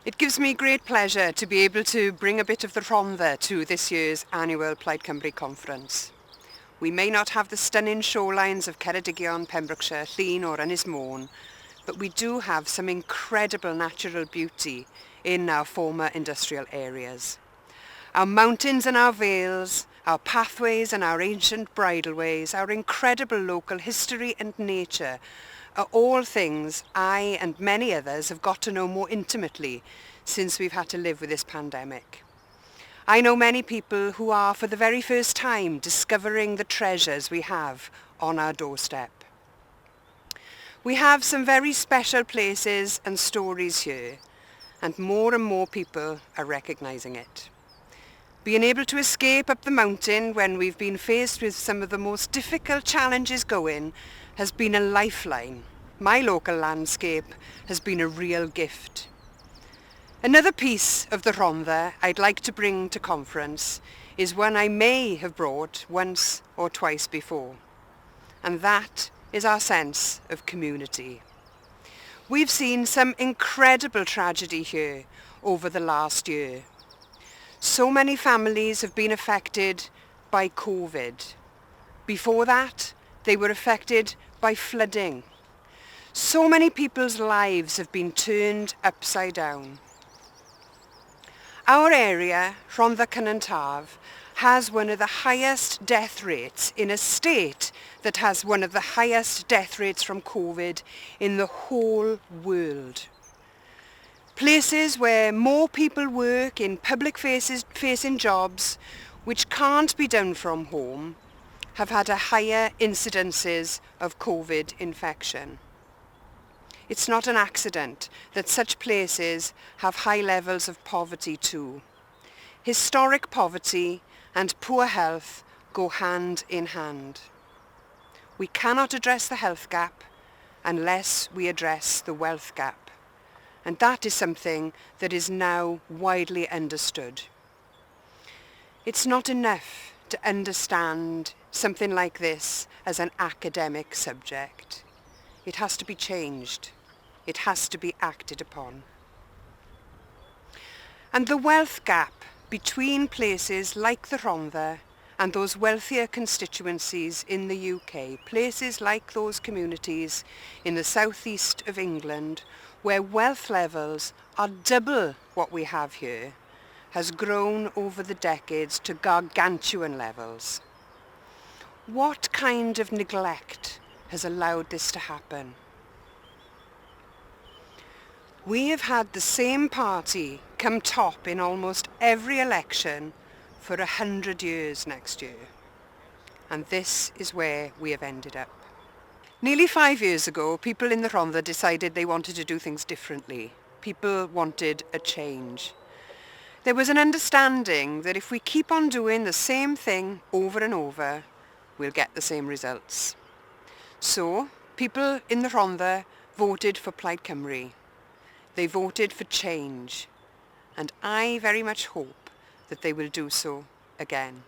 It gives me great pleasure to be able to bring a bit of the Rhondda to this year's annual Plaid Cymru conference. We may not have the stunning shorelines of Ceredigion, Pembrokeshire, Llŷn or Ynys Môn, but we do have some incredible natural beauty in our former industrial areas. Our mountains and our vales, our pathways and our ancient bridleways, our incredible local history and nature are all things I and many others have got to know more intimately since we've had to live with this pandemic. I know many people who are for the very first time discovering the treasures we have on our doorstep. We have some very special places and stories here, and more people are recognising it. Being able to escape up the mountain when we've been faced with some of the most difficult challenges going has been a lifeline. My local landscape has been a real gift. Another piece of the Rhondda I'd like to bring to conference is one I may have brought once or twice before, and that is our sense of community. We've seen some incredible tragedy here over the last year. So many families have been affected by COVID. Before that, they were affected by flooding. So many people's lives have been turned upside down. Our area, Rhondda Cynhadledd, has one of the highest death rates in a state that has one of the highest death rates from COVID in the whole world. Places where more people work in public facing jobs which can't be done from home have had a higher incidences of COVID infection. It's not an accident that such places have high levels of poverty too. Historic poverty and poor health go hand in hand. We cannot address the health gap unless we address the wealth gap. And that is something that is now widely understood. It's not enough to understand something like this as an academic subject. It has to be changed. It has to be acted upon. And the wealth gap between places like the Rhondda and those wealthier constituencies in the UK, places like those communities in the southeast of England, where wealth levels are double what we have here, has grown over the decades to gargantuan levels. What kind of neglect has allowed this to happen? We have had the same party come top in almost every election for 100 years next year. And this is where we have ended up. Nearly 5 years ago, people in the Rhondda decided they wanted to do things differently. People wanted a change. There was an understanding that if we keep on doing the same thing over and over, we'll get the same results. So, people in the Rhondda voted for Plaid Cymru. They voted for change. And I very much hope that they will do so again.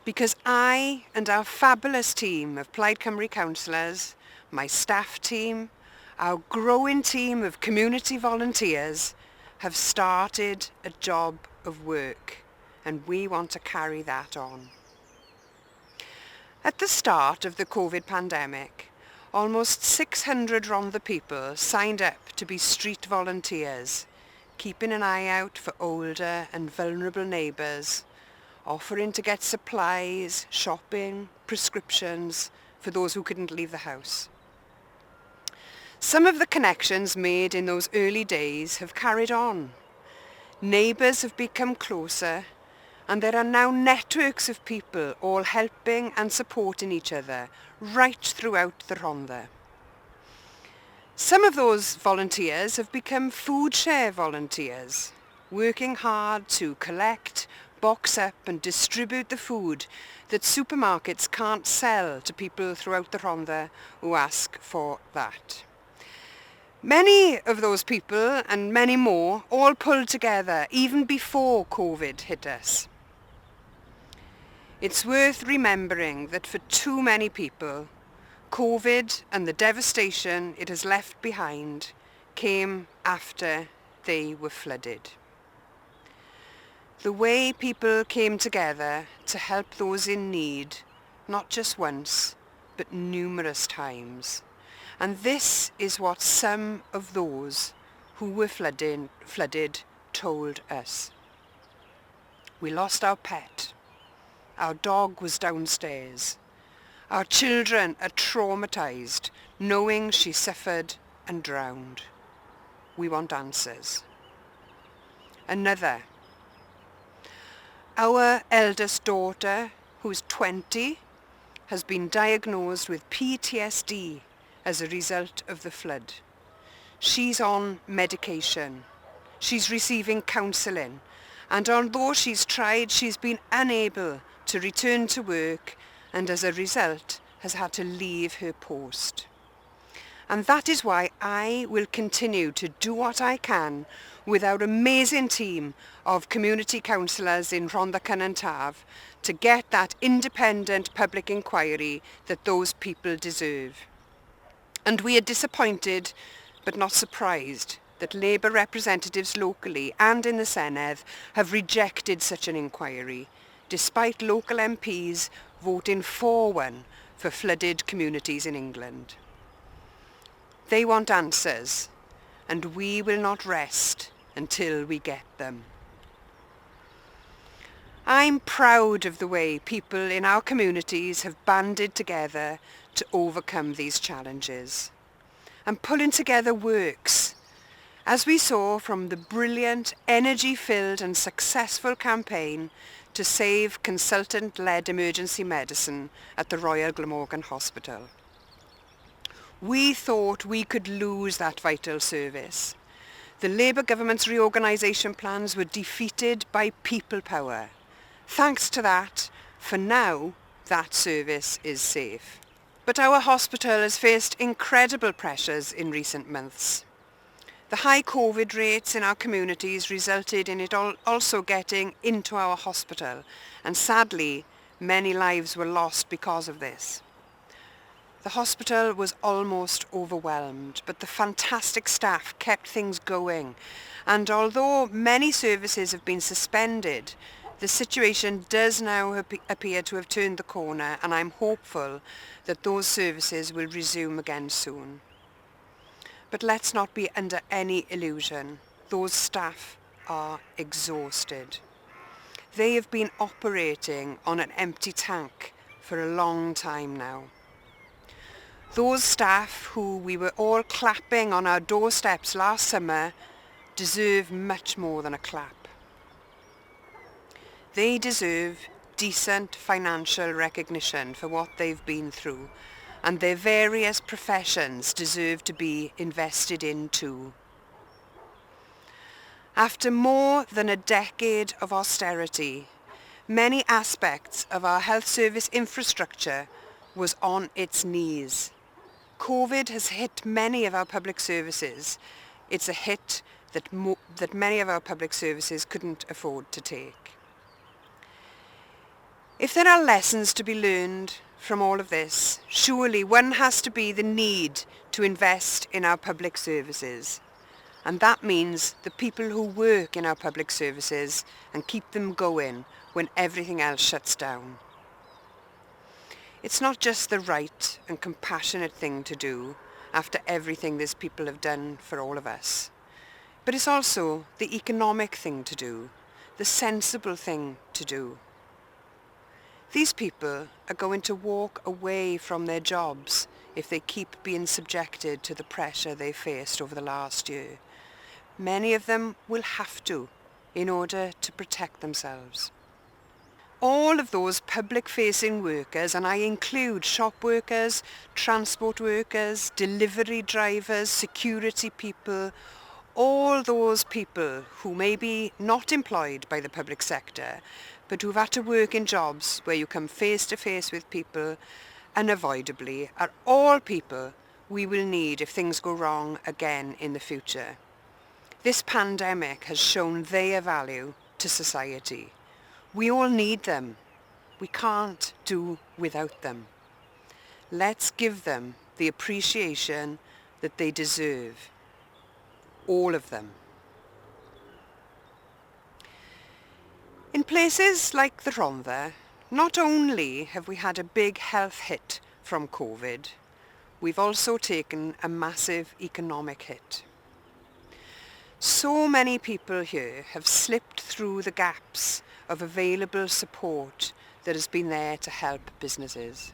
Because I and our fabulous team of Plaid Cymru councillors, my staff team, our growing team of community volunteers have started a job of work, and we want to carry that on. At the start of the COVID pandemic, almost 600 Rhondda people signed up to be street volunteers, keeping an eye out for older and vulnerable neighbours, offering to get supplies, shopping, prescriptions for those who couldn't leave the house. Some of the connections made in those early days have carried on. Neighbours have become closer, and there are now networks of people all helping and supporting each other right throughout the Rhondda. Some of those volunteers have become food share volunteers, working hard to collect, box up and distribute the food that supermarkets can't sell to people throughout the Rhondda who ask for that. Many of those people and many more all pulled together even before COVID hit us. It's worth remembering that for too many people, COVID and the devastation it has left behind came after they were flooded. The way people came together to help those in need, not just once, but numerous times. And this is what some of those who were flooded told us. We lost our pet. Our dog was downstairs. Our children are traumatized, knowing she suffered and drowned. We want answers. Another. Our eldest daughter, who's 20, has been diagnosed with PTSD as a result of the flood. She's on medication. She's receiving counselling. And although she's tried, she's been unable to return to work and as a result has had to leave her post. And that is why I will continue to do what I can with our amazing team of community councillors in Rhondda and Taf to get that independent public inquiry that those people deserve. And we are disappointed but not surprised that Labour representatives locally and in the Cynhadledd have rejected such an inquiry, despite local MPs voting for one for flooded communities in England. They want answers, and we will not rest until we get them. I'm proud of the way people in our communities have banded together to overcome these challenges. And pulling together works, as we saw from the brilliant, energy-filled and successful campaign to save consultant-led emergency medicine at the Royal Glamorgan Hospital. We thought we could lose that vital service. The Labour government's reorganisation plans were defeated by people power. Thanks to that, for now, that service is safe. But our hospital has faced incredible pressures in recent months. The high COVID rates in our communities resulted in it also getting into our hospital, and sadly, many lives were lost because of this. The hospital was almost overwhelmed, but the fantastic staff kept things going. And although many services have been suspended, the situation does now appear to have turned the corner, and I'm hopeful that those services will resume again soon. But let's not be under any illusion. Those staff are exhausted. They have been operating on an empty tank for a long time now. Those staff who we were all clapping on our doorsteps last summer deserve much more than a clap. They deserve decent financial recognition for what they've been through, and their various professions deserve to be invested in too. After more than a decade of austerity, many aspects of our health service infrastructure was on its knees. COVID has hit many of our public services. It's a hit that many of our public services couldn't afford to take. If there are lessons to be learned from all of this, surely one has to be the need to invest in our public services. And that means the people who work in our public services and keep them going when everything else shuts down. It's not just the right and compassionate thing to do after everything these people have done for all of us, but it's also the economic thing to do, the sensible thing to do. These people are going to walk away from their jobs if they keep being subjected to the pressure they faced over the last year. Many of them will have to in order to protect themselves. All of those public-facing workers, and I include shop workers, transport workers, delivery drivers, security people, all those people who may be not employed by the public sector, but who've had to work in jobs where you come face to face with people unavoidably, are all people we will need if things go wrong again in the future. This pandemic has shown their value to society. We all need them. We can't do without them. Let's give them the appreciation that they deserve. All of them. In places like the Rhondda, not only have we had a big health hit from COVID, we've also taken a massive economic hit. So many people here have slipped through the gaps of available support that has been there to help businesses.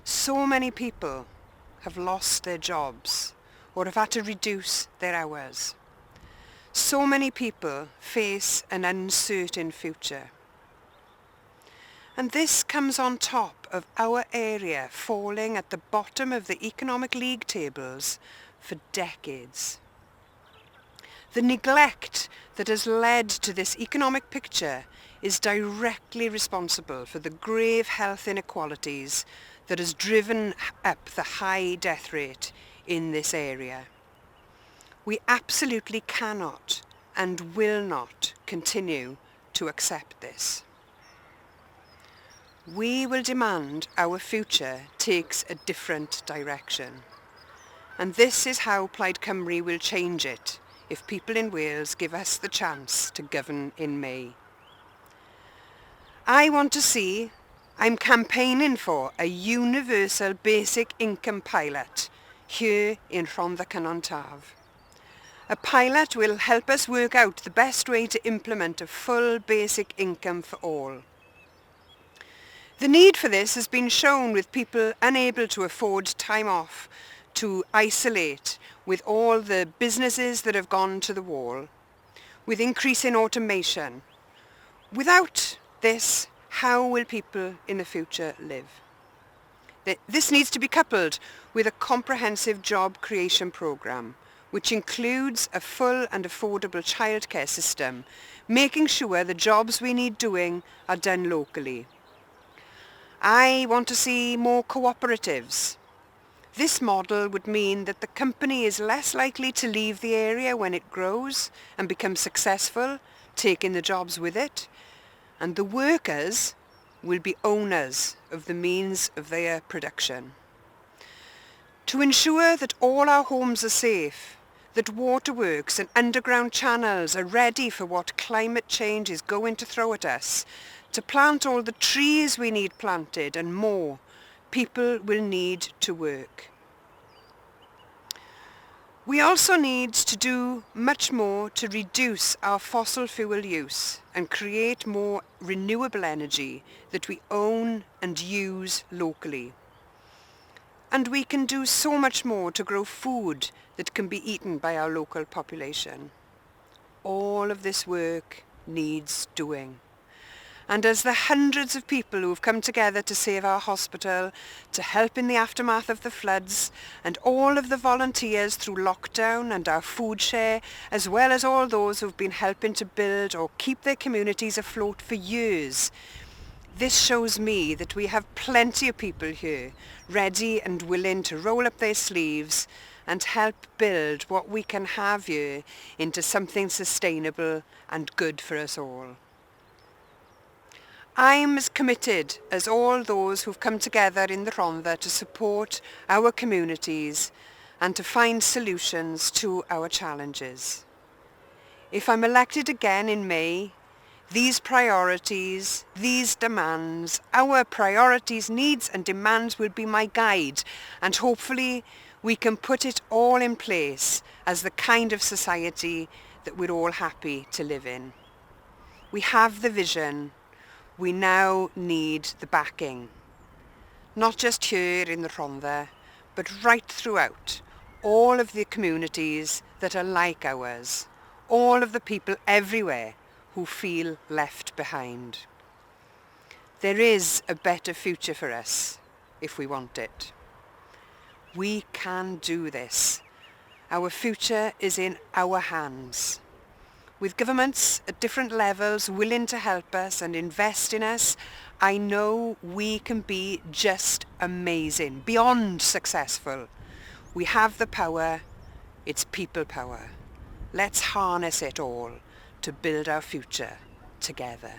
So many people have lost their jobs or have had to reduce their hours. So many people face an uncertain future. And this comes on top of our area falling at the bottom of the economic league tables for decades. The neglect that has led to this economic picture is directly responsible for the grave health inequalities that has driven up the high death rate in this area. We absolutely cannot and will not continue to accept this. We will demand our future takes a different direction. And this is how Plaid Cymru will change it if people in Wales give us the chance to govern in May. I'm campaigning for a universal basic income pilot here in Rhondda Cynon Taf. A pilot will help us work out the best way to implement a full basic income for all. The need for this has been shown with people unable to afford time off to isolate, with all the businesses that have gone to the wall, with increasing automation. Without this, how will people in the future live? This needs to be coupled with a comprehensive job creation programme, which includes a full and affordable childcare system, making sure the jobs we need doing are done locally. I want to see more cooperatives. This model would mean that the company is less likely to leave the area when it grows and becomes successful, taking the jobs with it, and the workers will be owners of the means of their production. To ensure that all our homes are safe, that waterworks and underground channels are ready for what climate change is going to throw at us, to plant all the trees we need planted and more, people will need to work. We also need to do much more to reduce our fossil fuel use and create more renewable energy that we own and use locally. And we can do so much more to grow food that can be eaten by our local population. All of this work needs doing. And as the hundreds of people who have come together to save our hospital, to help in the aftermath of the floods, and all of the volunteers through lockdown and our food share, as well as all those who've been helping to build or keep their communities afloat for years, this shows me that we have plenty of people here ready and willing to roll up their sleeves and help build what we can have here into something sustainable and good for us all. I'm as committed as all those who've come together in the Rhondda to support our communities and to find solutions to our challenges. If I'm elected again in May, these priorities, these demands, our priorities, needs and demands will be my guide, and hopefully we can put it all in place as the kind of society that we're all happy to live in. We have the vision. We now need the backing, not just here in the Rhondda, but right throughout all of the communities that are like ours, all of the people everywhere who feel left behind. There is a better future for us if we want it. We can do this. Our future is in our hands. With governments at different levels willing to help us and invest in us, I know we can be just amazing, beyond successful. We have the power. It's people power. Let's harness it all to build our future together.